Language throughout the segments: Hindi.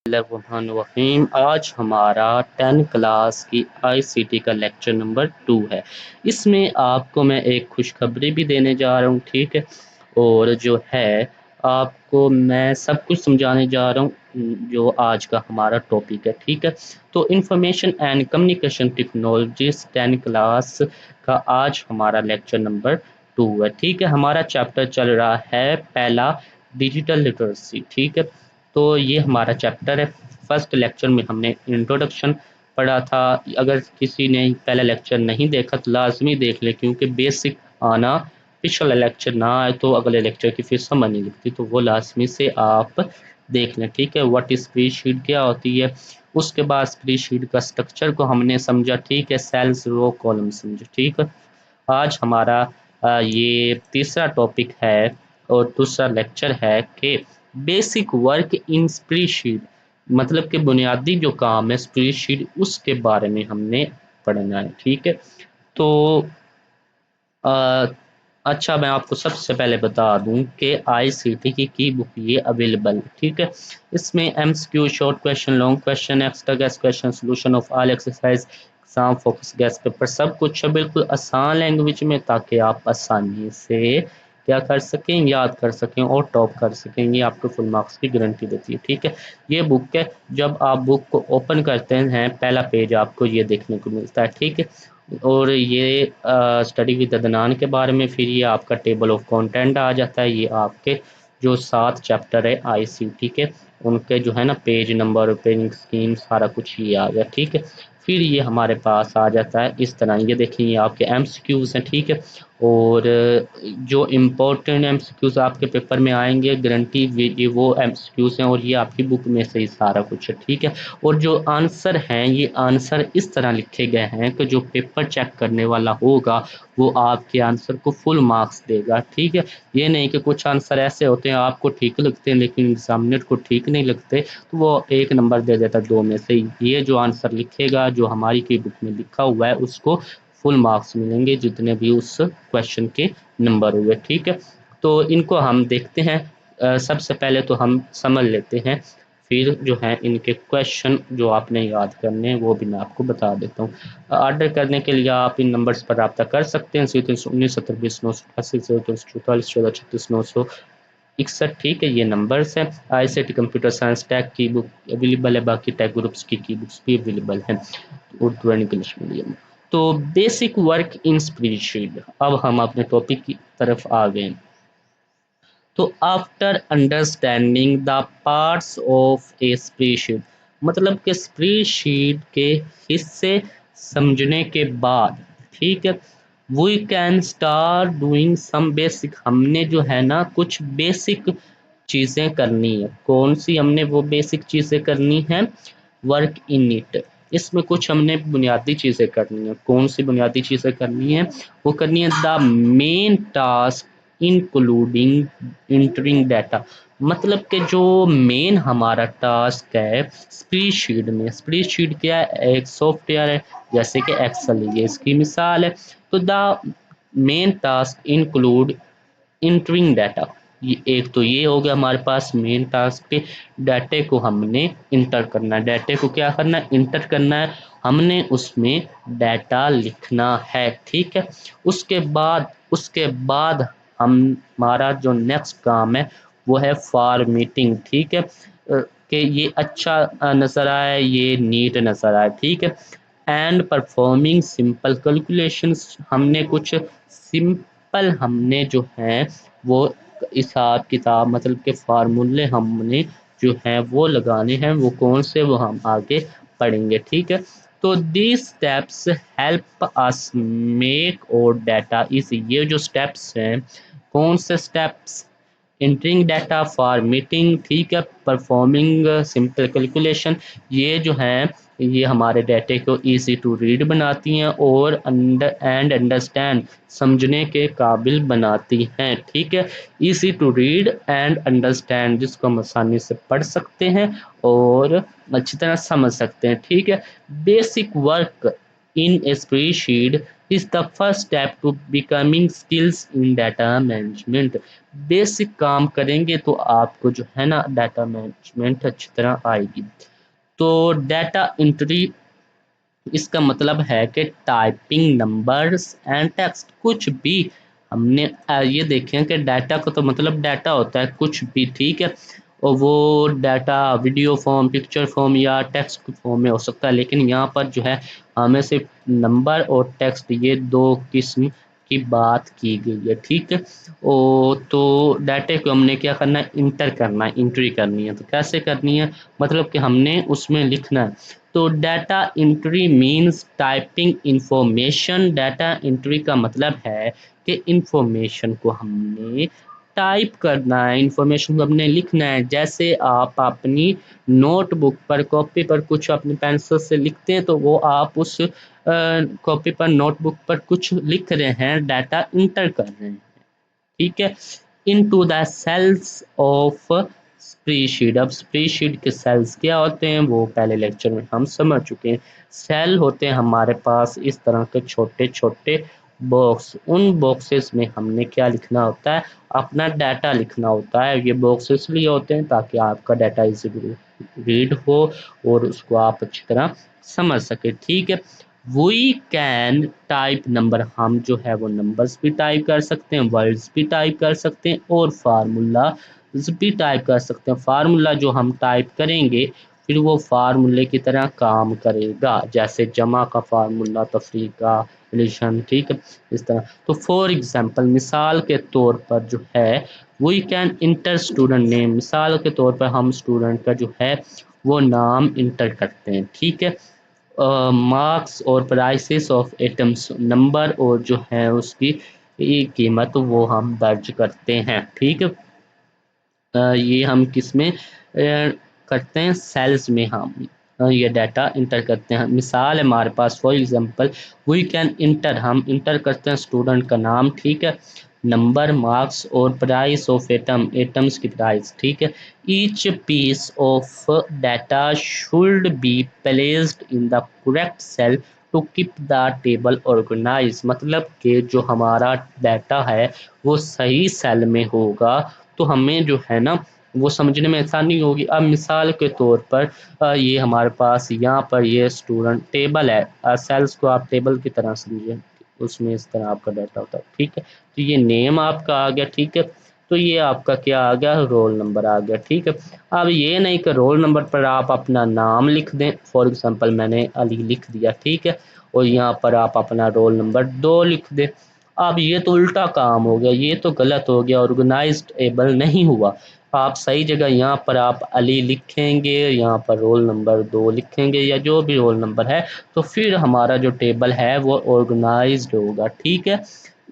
बिस्मिल्लाहिर्रहमानिर्रहीम। आज हमारा 10 क्लास की आईसीटी का लेक्चर नंबर 2 है। इसमें आपको मैं एक खुशखबरी भी देने जा रहा हूँ, ठीक है। और जो है आपको मैं सब कुछ समझाने जा रहा हूँ जो आज का हमारा टॉपिक है, ठीक है। तो information and communication technologies 10 class का आज हमारा लेक्चर नंबर 2 है, ठीक है। हमारा चैप्टर चल रहा है पहला, डिजिटल लिटरेसी, ठीक है। तो ये हमारा चैप्टर है। फर्स्ट लेक्चर में हमने इंट्रोडक्शन पढ़ा था। अगर किसी ने पहला लेक्चर नहीं देखा तो लाजमी देख ले, क्योंकि बेसिक आना, पिछला लेक्चर ना आए तो अगले लेक्चर की फिर समझ नहीं लगती, तो वो लाजमी से आप देख लें, ठीक है। व्हाट इज स्प्रेडशीट क्या होती है, उसके बाद स्प्रेडशीट का स्ट्रक्चर को हमने समझा, ठीक है। सेल्स, रो, कॉलम समझे, ठीक है। आज हमारा ये तीसरा टॉपिक है और दूसरा लेक्चर है कि बेसिक वर्क इन स्प्रेडशीट, मतलब कि बुनियादी जो काम है स्प्रेडशीट उसके बारे में हमने पढ़ना है, ठीक है। तो अ, अच्छा, मैं आपको सबसे पहले बता दूं कि आईसीटी की बुक ये अवेलेबल है, ठीक है। इसमें MCQ, short question, long question, extra gas question, solution of all exercise, exam focus gas paper, सब कुछ है बिल्कुल आसान लैंग्वेज में, ताकि आप आसानी से क्या कर सकें, याद कर सकें और टॉप कर सकें। ये आपको फुल मार्क्स की गारंटी देती है, ठीक है। ये बुक है, जब आप बुक को ओपन करते हैं पहला पेज आपको ये देखने को मिलता है, ठीक है। और ये स्टडी विद अदनान के बारे में, फिर ये आपका टेबल ऑफ कंटेंट आ जाता है। ये आपके जो 7 चैप्टर है आईसीटी के, उनके जो है ना पेज नंबर, पेजिंग स्कीम, सारा कुछ ये आ गया, ठीक है। फिर ये हमारे पास आ जाता है इस तरह, ये देखिए ये आपके एमसीक्यूज हैं, ठीक है। और जो इम्पोर्टेंट एमसीक्यूज आपके पेपर में आएंगे गारंटी, ये वो एमसीक्यूज हैं और ये आपकी बुक में से ही सारा कुछ है, ठीक है। और जो आंसर हैं, ये आंसर इस तरह लिखे गए हैं कि जो पेपर चेक करने वाला होगा वो आपके आंसर को फुल मार्क्स देगा, ठीक है। ये नहीं कि कुछ आंसर ऐसे होते हैं आपको ठीक लगते हैं लेकिन एग्जामिनर को ठीक नहीं लगते तो वो 1 नंबर दे देता 2 में से। ये जो आंसर लिखेगा, जो हमारी की बुक में लिखा हुआ है, उसको फुल मार्क्स मिलेंगे जितने भी उस क्वेश्चन के नंबर हुए, ठीक है। तो इनको हम देखते हैं। सबसे पहले तो हम समझ लेते हैं, फिर जो है इनके क्वेश्चन जो आपने याद करने हैं वो भी मैं आपको बता देता हूँ। ऑर्डर करने के लिए आप इन नंबर्स पर रब्ता कर सकते हैं, 0319 70 20 988 14 14 ठीक है। ये नंबर्स हैं। आईसीटी कंप्यूटर साइंस टैग की बुक अवेलेबल है, बाकी टैग ग्रुप्स की बुक्स भी अवेलेबल हैं उर्दू एंड इंग्लिश मीडियम। तो बेसिक वर्क इन स्प्रेडशीट, अब हम अपने टॉपिक की तरफ आ गए। तो after understanding the parts of A spreadsheet, मतलब कि स्प्रेडशीट के हिस्से समझने के बाद, ठीक है, we can start doing some basic, हमने जो है ना कुछ बेसिक चीज़ें करनी है। कौन सी हमने वो बेसिक चीज़ें करनी है, वर्क इन इट, इसमें कुछ हमने बुनियादी चीज़ें करनी है। कौन सी बुनियादी चीज़ें करनी है, वो करनी है the main task including entering data, मतलब कि जो मेन हमारा टास्क है स्प्रेडशीट में। स्प्रेडशीट क्या है, एक सॉफ्टवेयर है जैसे कि एक्सेल, ये इसकी मिसाल है। तो the main task include entering data, ये एक तो ये हो गया हमारे पास मेन टास्क पे। डाटे को हमने इंटर करना है, डाटे को क्या करना है, इंटर करना है। हमने उसमें डाटा लिखना है, ठीक है। उसके बाद हमारा जो नेक्स्ट काम है वो है फॉर्मेटिंग, ठीक है। कि ये अच्छा नज़र आए, ये नीट नज़र आए, ठीक है। एंड परफॉर्मिंग सिंपल कैलकुलेशंस, हमने कुछ सिंपल हमने जो हैं वो हिसाब किताब, मतलब के फार्मूले हमने जो हैं वो लगाने हैं। वो कौन से, वो हम आगे पढ़ेंगे, ठीक है। तो these steps help us make और डाटा इज, ये जो स्टेप्स हैं, कौन से स्टेप्स, एंटरिंग डाटा, फॉर्मेटिंग, ठीक है, परफॉर्मिंग सिंपल कैलकुलेशन, ये जो हैं ये हमारे डाटे को इजी टू रीड बनाती हैं और अंडरस्टैंड, समझने के काबिल बनाती हैं, ठीक है। Easy to read and understand, जिसको हम आसानी से पढ़ सकते हैं और अच्छी तरह समझ सकते हैं, ठीक है। Basic work in a spreadsheet, is the first step to becoming skills in data management. Basic काम करेंगे तो आपको जो है ना डाटा मैनेजमेंट अच्छी तरह आएगी। तो डाटा एंट्री, इसका मतलब है कि टाइपिंग नंबर्स एंड टेक्स्ट, कुछ भी हमने ये देखें कि डाटा का तो मतलब डाटा होता है कुछ भी, ठीक है। और वो data video form, picture form या टेक्स्ट फॉर्म में हो सकता है, लेकिन यहाँ पर जो है हमें सिर्फ नंबर और टेक्स्ट, ये दो किस्म की बात की गई है, ठीक है। ओ तो डाटे को हमने क्या करना है, इंटर करना है, एंट्री करनी है। तो कैसे करनी है, मतलब कि हमने उसमें लिखना है। तो data entry means typing information. Data entry का मतलब है कि इंफॉर्मेशन को हमने टाइप करना है, इंफॉर्मेशन को हमने लिखना है। जैसे आप अपनी नोटबुक पर, कॉपी पर कुछ अपने पेंसिल से लिखते हैं, तो वो आप उस कॉपी पर, नोटबुक पर कुछ लिख रहे हैं, डाटा इंटर कर रहे हैं, ठीक है। Into the cells of spreadsheet. अब स्प्रेडशीट के सेल्स क्या होते हैं वो पहले लेक्चर में हम समझ चुके हैं। सेल होते हैं हमारे पास इस तरह के छोटे छोटे बॉक्स, उन बॉक्सेस में हमने क्या लिखना होता है, अपना डाटा लिखना होता है। ये बॉक्स इसलिए होते हैं ताकि आपका डाटा इजीली रीड हो और उसको आप अच्छी तरह समझ सके, ठीक है। वी कैन टाइप नंबर, हम जो है वो नंबर्स भी टाइप कर सकते हैं, वर्ड्स भी टाइप कर सकते हैं और फार्मूला भी टाइप कर सकते हैं। फार्मूला जो हम टाइप करेंगे फिर वो फार्मूले की तरह काम करेगा, जैसे जमा का फार्मूला, तफरीक का, एडिशन, ठीक है, इस तरह। तो फॉर एग्जांपल, मिसाल के तौर पर जो है, we can enter student name. मिसाल के तौर पर हम स्टूडेंट का जो है वो नाम इंटर करते हैं, ठीक है। मार्क्स और प्राइसेस ऑफ आइटम्स, नंबर और जो है उसकी कीमत वो हम दर्ज करते हैं, ठीक है। ये हम किस में करते हैं, सेल्स में हम ये डाटा इंटर करते हैं। मिसाल है हमारे पास, for example we can enter, हम इंटर करते हैं स्टूडेंट का नाम, ठीक है, नंबर, मार्क्स और प्राइस ऑफ एटम, एटम्स की प्राइस, ठीक है। Each piece of data should be placed in the correct cell to keep the table organise. मतलब कि जो हमारा डाटा है वो सही सेल में होगा तो हमें जो है ना वो समझने में आसानी होगी। अब मिसाल के तौर पर ये हमारे पास यहाँ पर ये स्टूडेंट टेबल है, सेल्स को आप टेबल की तरह समझें, उसमें इस तरह आपका डाटा होता है, ठीक है। तो ये नेम आपका आ गया, ठीक है। तो ये आपका क्या आ गया, रोल नंबर आ गया, ठीक है। अब ये नहीं कि रोल नंबर पर आप अपना नाम लिख दें, फॉर एग्जांपल मैंने अली लिख दिया, ठीक है, और यहाँ पर आप अपना रोल नंबर 2 लिख दें। अब ये तो उल्टा काम हो गया, ये तो गलत हो गया, ऑर्गेनाइज्ड एबल नहीं हुआ। आप सही जगह यहाँ पर आप अली लिखेंगे, यहाँ पर रोल नंबर 2 लिखेंगे या जो भी रोल नंबर है, तो फिर हमारा जो टेबल है वो ऑर्गेनाइज्ड होगा, ठीक है।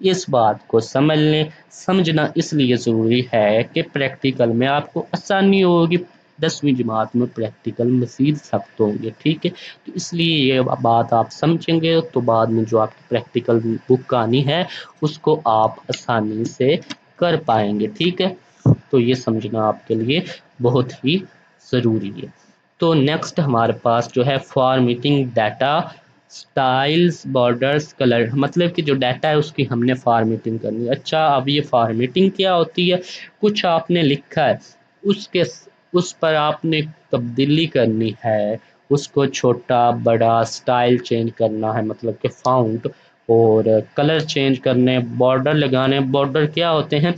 इस बात को समझ लें। समझना इसलिए ज़रूरी है कि प्रैक्टिकल में आपको आसानी होगी, 10वीं जमात में प्रैक्टिकल मज़ीद सख्त होंगे, ठीक है। तो इसलिए ये बात आप समझेंगे तो बाद में जो आपकी प्रैक्टिकल बुक आनी है उसको आप आसानी से कर पाएंगे, ठीक है। तो ये समझना आपके लिए बहुत ही ज़रूरी है। तो नेक्स्ट हमारे पास जो है formatting data, styles, borders, colour, मतलब कि जो डाटा है उसकी हमने फॉर्मेटिंग करनी है। अच्छा, अब ये फॉर्मेटिंग क्या होती है, कुछ आपने लिखा है उसके उस पर आपने तब्दीली करनी है, उसको छोटा बड़ा स्टाइल चेंज करना है, मतलब कि फ़ॉन्ट, और कलर चेंज करने, बॉर्डर लगाने। बॉर्डर क्या होते हैं,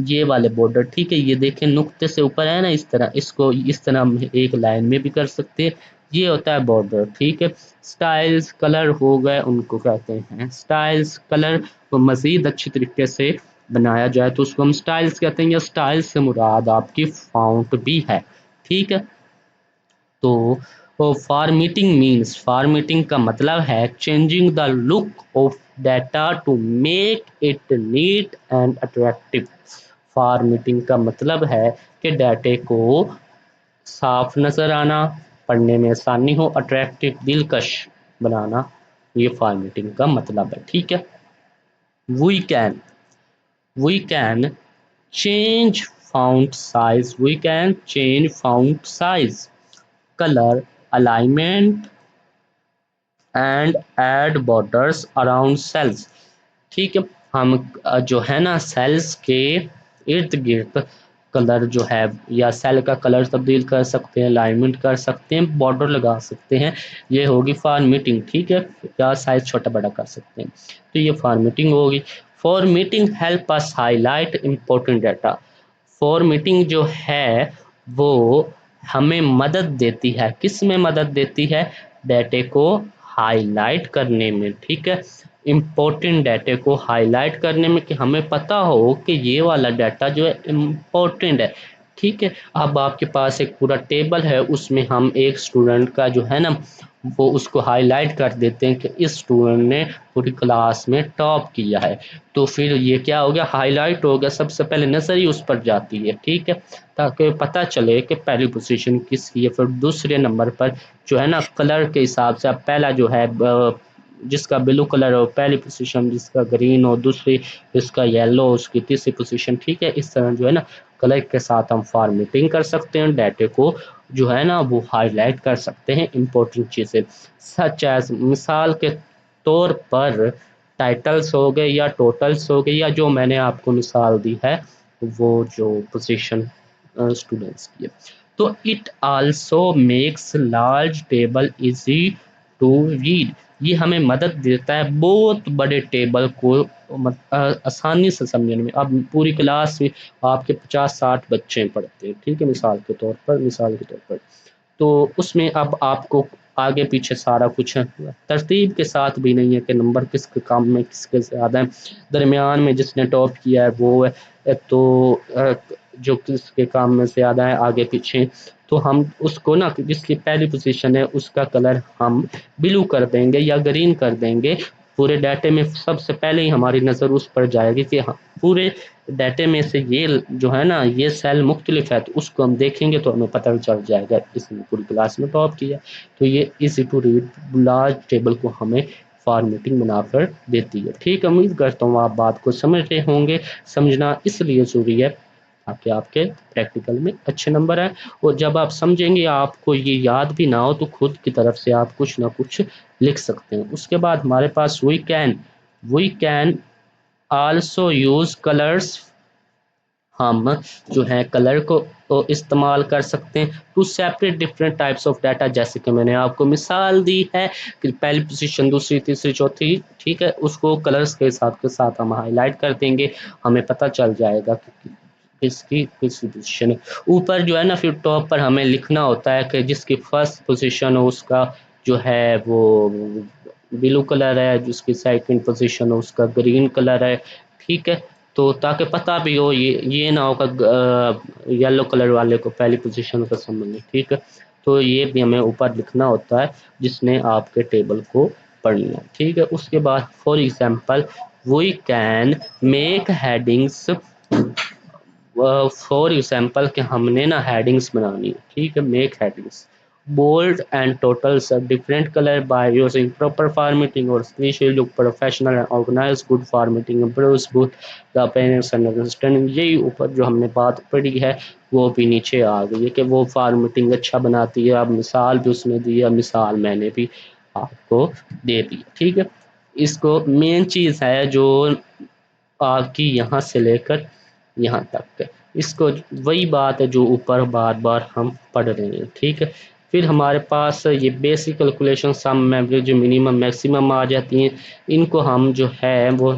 ये वाले बॉर्डर, ठीक है, ये देखें नुक्ते से ऊपर है ना, इस तरह, इसको इस तरह हम एक लाइन में भी कर सकते हैं, ये होता है बॉर्डर, ठीक है। स्टाइल्स, कलर हो गए, उनको कहते हैं स्टाइल्स। कलर को मज़ीद अच्छी तरीके से बनाया जाए तो उसको हम स्टाइल्स कहते हैं, या स्टाइल्स से मुराद आपकी फ़ॉन्ट भी है, ठीक है। तो फॉर्मेटिंग मीन्स, फॉर्मेटिंग का मतलब है changing the look of data to make it neat and attractive. Formatting का मतलब है कि डाटे को साफ नज़र आना, पढ़ने में आसानी हो, अट्रैक्टिव, दिलकश बनाना, ये फॉर्मेटिंग का मतलब है, ठीक है। We can, we can change font size, we can change font size, color, alignment and add borders around cells. ठीक है, हम जो है ना सेल्स के इर्द गिर्द कलर जो है या सेल का कलर तब्दील कर सकते हैं, अलाइनमेंट कर सकते हैं, बॉर्डर लगा सकते हैं। ये होगी फॉर्मेटिंग। ठीक है, या साइज छोटा बड़ा कर सकते हैं, तो ये फॉर्मेटिंग होगी। Formatting help us highlight important data. Formatting जो है वो हमें मदद देती है, किस में मदद देती है? डाटे को हाईलाइट करने में। ठीक है, इम्पोर्टेंट डाटे को हाईलाइट करने में, कि हमें पता हो कि ये वाला डाटा जो है इम्पोर्टेंट है। ठीक है, अब आपके पास एक पूरा टेबल है, उसमें हम एक स्टूडेंट का जो है ना वो उसको हाईलाइट कर देते हैं कि इस स्टूडेंट ने पूरी क्लास में टॉप किया है। तो फिर ये क्या हो गया? हाईलाइट हो गया। सबसे पहले नज़र ही उस पर जाती है। ठीक है, ताकि पता चले कि पहली पोजीशन किसकी है। फिर दूसरे नंबर पर जो है ना कलर के हिसाब से, अब पहला जो है जिसका ब्लू कलर हो पहली पोजीशन, जिसका ग्रीन हो दूसरी, जिसका येलो उसकी तीसरी पोजीशन। ठीक है, इस तरह जो है ना कलर के साथ हम फॉर्मेटिंग कर सकते हैं, डाटे को जो है ना वो हाईलाइट कर सकते हैं इंपॉर्टेंट चीज़ें। सच एज, मिसाल के तौर पर टाइटल्स हो गए या टोटल्स हो गए, या जो मैंने आपको मिसाल दी है वो जो पोजीशन स्टूडेंट्स की है। तो it also makes large table easy to read. ये हमें मदद देता है बहुत बड़े टेबल को आसानी से समझने में। अब पूरी क्लास में आपके 50-60 बच्चे पढ़ते हैं। ठीक है, मिसाल के तौर पर तो उसमें अब आपको आगे पीछे सारा कुछ है, तरतीब के साथ भी नहीं है कि नंबर किसके काम में किसके ज़्यादा है, दरमियान में जिसने टॉप किया है वो है, तो जो किसके काम में ज़्यादा है आगे पीछे, तो हम उसको ना जिसकी पहली पोजीशन है उसका कलर हम ब्लू कर देंगे या ग्रीन कर देंगे। पूरे डाटे में सबसे पहले ही हमारी नज़र उस पर जाएगी कि हाँ पूरे डाटे में से ये जो है ना ये सेल मुख्तलिफ है, तो उसको हम देखेंगे तो हमें पता चल जाएगा इसने पूरी क्लास में टॉप किया। तो ये easy to read large table को हमें फॉर्मेटिंग बनाकर देती है। ठीक है, उम्मीद करता हूँ आप बात को समझ रहे होंगे। समझना इसलिए ज़रूरी है ताकि आपके प्रैक्टिकल में अच्छे नंबर आए, और जब आप समझेंगे आपको ये याद भी ना हो तो खुद की तरफ से आप कुछ ना कुछ लिख सकते हैं। उसके बाद हमारे पास we can also use colours. हम जो है कलर को तो इस्तेमाल कर सकते हैं to separate different types of data. जैसे कि मैंने आपको मिसाल दी है कि पहली पोजीशन दूसरी तीसरी चौथी, ठीक है, उसको कलर्स के साथ हम हाईलाइट कर देंगे, हमें पता चल जाएगा कि किसकी किस पोजीशन है। ऊपर जो है ना फिर टॉप पर हमें लिखना होता है कि जिसकी फर्स्ट पोजीशन हो उसका जो है वो ब्लू कलर है, जिसकी सेकंड पोजीशन हो उसका ग्रीन कलर है। ठीक है, तो ताकि पता भी हो, ये ना होगा येलो कलर वाले को पहली पोजीशन का संबंध है। ठीक है, तो ये भी हमें ऊपर लिखना होता है जिसने आपके टेबल को पढ़ना है। ठीक है, उसके बाद for example we can make headings. For example कि हमने ना हेडिंग्स बनानी है। ठीक है, make headings bold and totals a different color by using proper formatting or especially look professional and organized. Good formatting improves both the appearance and understanding। यही ऊपर जो हमने बात पढ़ी है वो भी नीचे आ गई है कि वो फॉर्मेटिंग अच्छा बनाती है। अब मिसाल भी उसने दी है, मिसाल मैंने भी आपको दे दी। ठीक है, इसको मेन चीज़ है जो आपकी यहाँ से लेकर यहाँ तक है, इसको वही बात है जो ऊपर बार बार हम पढ़ रहे हैं। ठीक है, फिर हमारे पास ये बेसिक कैलकुलेशन सम एवरेज मिनिमम मैक्सिमम आ जाती हैं। इनको हम जो है वो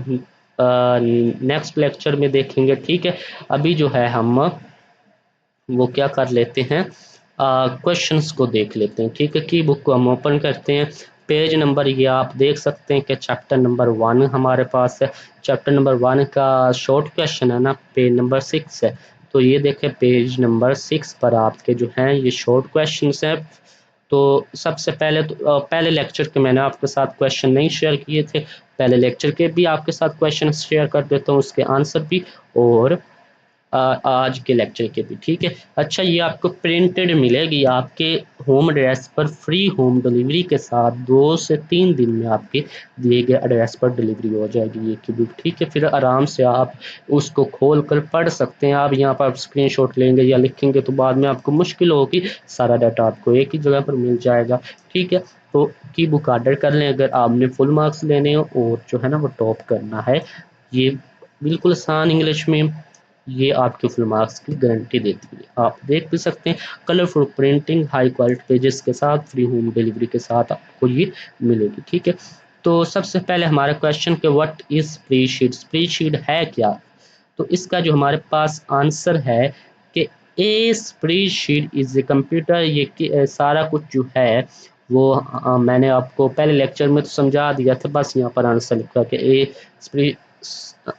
नेक्स्ट लेक्चर में देखेंगे। ठीक है, अभी जो है हम वो क्या कर लेते हैं, क्वेश्चंस को देख लेते हैं। ठीक है, की बुक को हम ओपन करते हैं। पेज नंबर ये आप देख सकते हैं कि चैप्टर नंबर 1 हमारे पास है। चैप्टर नंबर 1 का शॉर्ट क्वेश्चन है ना, पेज नंबर 6 है। तो ये देखें पेज नंबर 6 पर आपके जो हैं ये शॉर्ट क्वेश्चंस हैं। तो सबसे पहले तो पहले लेक्चर के मैंने आपके साथ क्वेश्चन नहीं शेयर किए थे, पहले लेक्चर के भी आपके साथ क्वेश्चन शेयर कर देता हूँ, उसके आंसर भी, और आज के लेक्चर के भी। ठीक है, अच्छा ये आपको प्रिंटेड मिलेगी, आपके होम एड्रेस पर फ्री होम डिलीवरी के साथ 2 से 3 दिन में आपके दिए गए एड्रेस पर डिलीवरी हो जाएगी ये की बुक, ठीक है। फिर आराम से आप उसको खोल कर पढ़ सकते हैं। आप यहाँ पर स्क्रीनशॉट लेंगे या लिखेंगे तो बाद में आपको मुश्किल होगी, सारा डाटा आपको एक ही जगह पर मिल जाएगा, ठीक है। तो की बुक ऑर्डर कर लें अगर आपने फुल मार्क्स लेने हो और जो है ना वो टॉप करना है। ये बिल्कुल आसान इंग्लिश में ये आपके फुल मार्क्स की गारंटी देती है। आप देख भी सकते हैं colourful printing high quality pages के साथ फ्री होम डिलीवरी के साथ आपको ये मिलेगी, ठीक है। तो सबसे पहले हमारा क्वेश्चन कि व्हाट इज स्प्रेडशीट, स्प्रेडशीट है क्या? तो इसका जो हमारे पास आंसर है कि ए स्प्रेडशीट इज ए कंप्यूटर, ये सारा कुछ जो है वो मैंने आपको पहले लेक्चर में तो समझा दिया था, बस यहाँ पर आंसर लिखा कि ए स्प्रेड,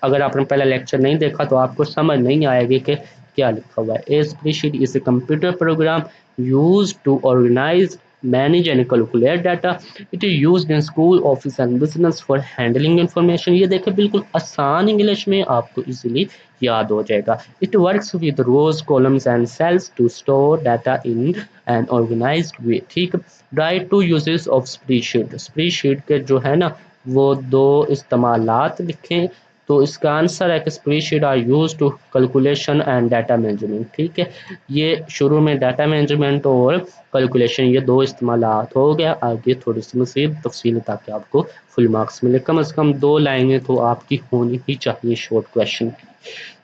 अगर आपने पहला लेक्चर नहीं देखा तो आपको समझ नहीं आएगी कि क्या लिखा हुआ है। A spreadsheet is a computer program used to organise manage and calculate data. It is used in school, office and business for handling information. ये देखें बिल्कुल आसान इंग्लिश में आपको इजीली याद हो जाएगा। It works with rows, columns and cells to store data in an organized way. ठीक, right to uses of spreadsheet, spreadsheet के जो है ना वो दो इस्तेमालात लिखें, तो इसका आंसर है कि spreadsheet are use to calculation and data management, ठीक है। ये शुरू में डाटा मैनेजमेंट और कैलकुलेशन ये दो इस्तेमालात हो गया, आगे थोड़ी सी मज़ीद तफसील ताकि आपको फुल मार्क्स मिले, कम से कम 2 लाइनें तो आपकी होनी ही चाहिए शॉर्ट क्वेश्चन की।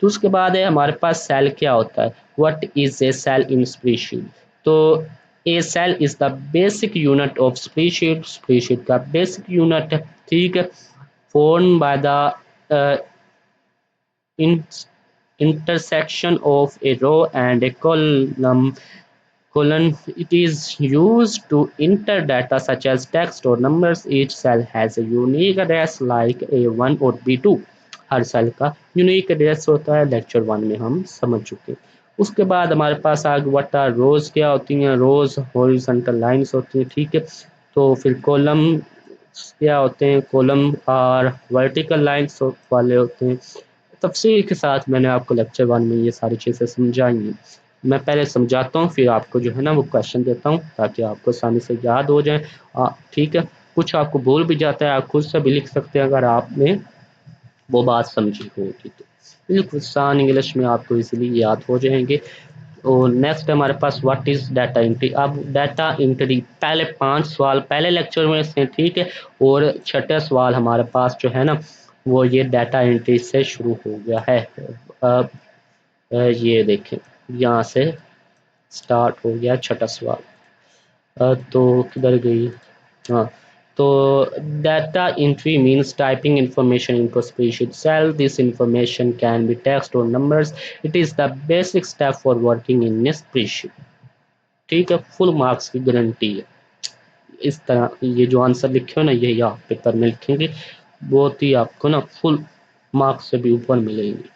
तो उसके बाद है हमारे पास सेल क्या होता है, what is a cell in spreadsheet. तो a cell is the basic unit of spreadsheet, spreadsheet का बेसिक यूनिट है, ठीक है। formed by the uh, in- intersection of a row and a column. It is used to enter data such as text or numbers. Each cell has a unique address like A1 और B2. हर सेल का यूनिक एड्रेस होता है, लेक्चर 1 में हम समझ चुके हैं। उसके बाद हमारे पास आगे व्हाट आर रोज, क्या होती हैं रोज, हॉरिजॉन्टल लाइंस होती हैं, ठीक है। तो फिर कॉलम क्या होते हैं, कॉलम और वर्टिकल लाइंस वाले होते हैं। तफसील के साथ मैंने आपको लेक्चर 1 में ये सारी चीज़ें समझाई हैं। मैं पहले समझाता हूँ फिर आपको जो है ना वो क्वेश्चन देता हूँ ताकि आपको आसानी से याद हो जाए, ठीक है। कुछ आपको भूल भी जाता है, आप खुद से भी लिख सकते हैं अगर आपने वो बात समझी होगी तो। बिल्कुल आसान इंग्लिश में आपको इजीली याद हो जाएंगे। और नेक्स्ट हमारे पास व्हाट इज डाटा एंट्री। अब डाटा एंट्री पहले 5 सवाल पहले लेक्चर में से, ठीक है, और छठा सवाल हमारे पास जो है ना वो ये डाटा एंट्री से शुरू हो गया है। अब ये देखें यहाँ से स्टार्ट हो गया छठा सवाल। तो किधर गई, हाँ, तो data entry means typing information into a spreadsheet cell. This information can be text or numbers. It is the basic step for working in a spreadsheet, ठीक है। फुल मार्क्स की गारंटी है। इस तरह ये जो आंसर लिखे हो ना ये आप पेपर में लिखेंगे, बहुत ही आपको ना फुल मार्क्स से भी ऊपर मिलेंगे,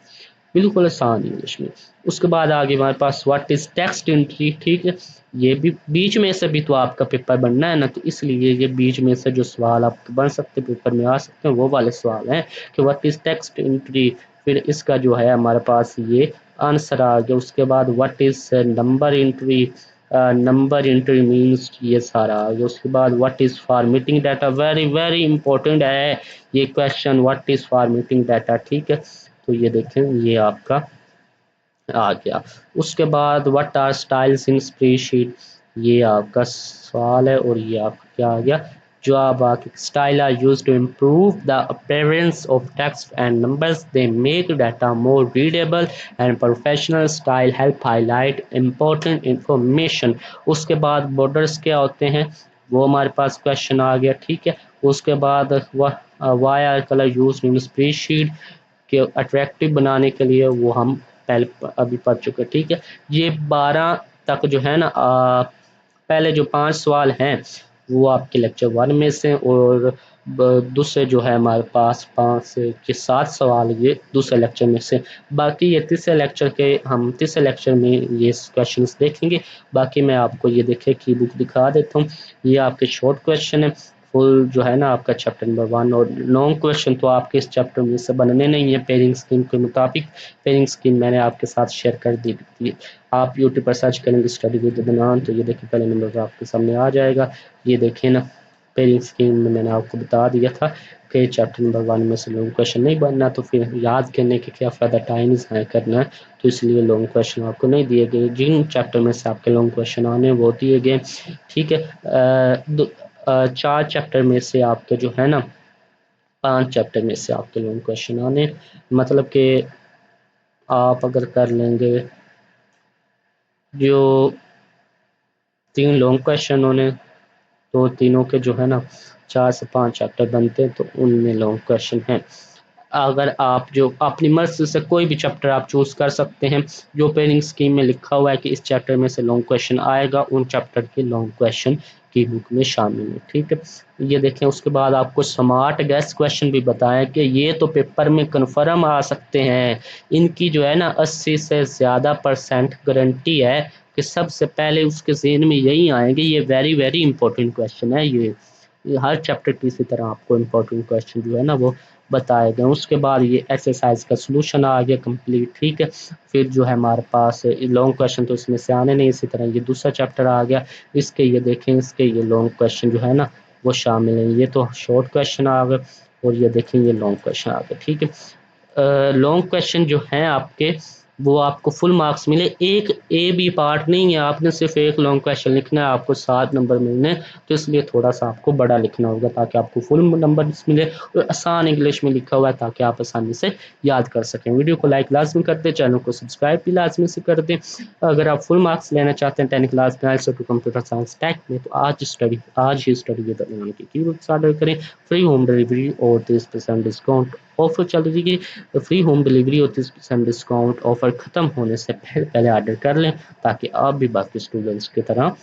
बिल्कुल आसान इंग्लिश में। उसके बाद आगे हमारे पास व्हाट इज टेक्स्ट एंट्री, ठीक है। ये भी बीच में से भी तो आपका पेपर बनना है ना, तो इसलिए ये बीच में से जो सवाल आपके बन सकते पेपर में आ सकते हैं वो वाले सवाल हैं कि व्हाट इज टेक्स्ट एंट्री। फिर इसका जो है हमारे पास ये आंसर आ गया। उसके बाद what is number entry, number entry means ये सारा आ गया। उसके बाद what is formatting data, very very important है ये question, what is formatting data, ठीक है। तो ये देखें ये आपका आ गया। उसके बाद what are styles in spreadsheet, ये आपका सवाल है और ये आपका क्या आ गया जवाब आ गया। Style are used to improve the appearance of text and numbers, they make data more readable and professional, style help highlight important information. उसके बाद बॉर्डर्स क्या होते हैं वो हमारे पास क्वेश्चन आ गया, ठीक है। उसके बाद why are colour used in spreadsheet, के अट्रैक्टिव बनाने के लिए वो हम पहले अभी पढ़ चुके, ठीक है। ये 12 तक जो है ना पहले जो 5 सवाल हैं वो आपके लेक्चर 1 में से, और दूसरे जो है हमारे पास 5 से 7 सवाल ये दूसरे लेक्चर में से। बाकी ये तीसरे लेक्चर के हम तीसरे लेक्चर में ये क्वेश्चंस देखेंगे। बाकी मैं आपको ये देखे की बुक दिखा देता हूँ, ये आपके शॉर्ट क्वेश्चन है। फुल जो है ना आपका चैप्टर नंबर 1 और लॉन्ग क्वेश्चन तो आपके इस चैप्टर में से बनने नहीं है पेयरिंग स्कीम के मुताबिक। पेयरिंग स्कीम मैंने आपके साथ शेयर कर दी थी। आप यूट्यूब पर सर्च करेंगे स्टडी विद अदनान तो ये देखिए पहले नंबर आपके सामने आ जाएगा। ये देखें ना पेयरिंग स्कीम में मैंने आपको बता दिया था कि चैप्टर नंबर 1 में से लॉन्ग क्वेश्चन नहीं बनना, तो फिर याद करने के क्या फ़ायदा, टाइम ज़ाया करना है, तो इसलिए लॉन्ग क्वेश्चन आपको नहीं दिए गए। जिन चैप्टर में से आपके लॉन्ग क्वेश्चन आने वो दिए गए, ठीक है। 4 चैप्टर में से आपके जो है ना 5 चैप्टर में से आपके लॉन्ग क्वेश्चन आने, मतलब कि आप अगर कर लेंगे जो 3 लॉन्ग क्वेश्चन होने, तो तीनों के जो है ना 4 से 5 चैप्टर बनते हैं, तो उनमें लॉन्ग क्वेश्चन हैं। अगर आप जो अपनी मर्ज़ी से कोई भी चैप्टर आप चूज़ कर सकते हैं, जो पेयरिंग स्कीम में लिखा हुआ है कि इस चैप्टर में से लॉन्ग क्वेश्चन आएगा, उन चैप्टर के लॉन्ग क्वेश्चन की बुक में शामिल है, ठीक है। ये देखें उसके बाद आपको स्मार्ट गेस क्वेश्चन भी बताएं कि ये तो पेपर में कन्फर्म आ सकते हैं, इनकी जो है ना 80 से ज़्यादा % गारंटी है कि सबसे पहले उसके ज़हन में यही आएंगे। ये वेरी वेरी इंपॉर्टेंट क्वेश्चन है। ये हर चैप्टर की इसी तरह आपको इंपॉर्टेंट क्वेश्चन जो है ना वो बताए गए। उसके बाद ये एक्सरसाइज का सलूशन आ गया कंप्लीट, ठीक है। फिर जो है हमारे पास लॉन्ग क्वेश्चन तो इसमें से आने नहीं, इसी तरह ये दूसरा चैप्टर आ गया। इसके ये देखें, इसके ये लॉन्ग क्वेश्चन जो है ना वो शामिल हैं। ये तो शॉर्ट क्वेश्चन आ गए और ये देखें ये लॉन्ग क्वेश्चन आ गए, ठीक है। लॉन्ग क्वेश्चन जो हैं आपके वो आपको फुल मार्क्स मिले, एक ए बी पार्ट नहीं है, आपने सिर्फ एक लॉन्ग क्वेश्चन लिखना है, आपको 7 नंबर मिलने, तो इसलिए थोड़ा सा आपको बड़ा लिखना होगा ताकि आपको फुल नंबर मिले। और आसान इंग्लिश में लिखा हुआ है ताकि आप आसानी से याद कर सकें। वीडियो को लाइक लाजमी कर दें, चैनल को सब्सक्राइब भी लाजमी से कर दें। अगर आप फुल मार्क्स लेना चाहते हैं 10 क्लास में टू कंप्यूटर साइंस टेक में, तो आज ही स्टडी विद अदनान की कीबुक्स ऑर्डर करें। फ्री होम डिलीवरी और 30% डिस्काउंट ऑफर चल रही है। फ्री होम डिलीवरी और 30% डिस्काउंट ऑफर ख़त्म होने से पहले ऑर्डर कर लें ताकि आप भी बाकी स्टूडेंट्स की तरह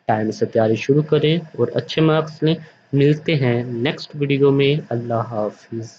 टाइम से तैयारी शुरू करें और अच्छे मार्क्स लें। मिलते हैं नेक्स्ट वीडियो में। अल्लाह हाफिज़।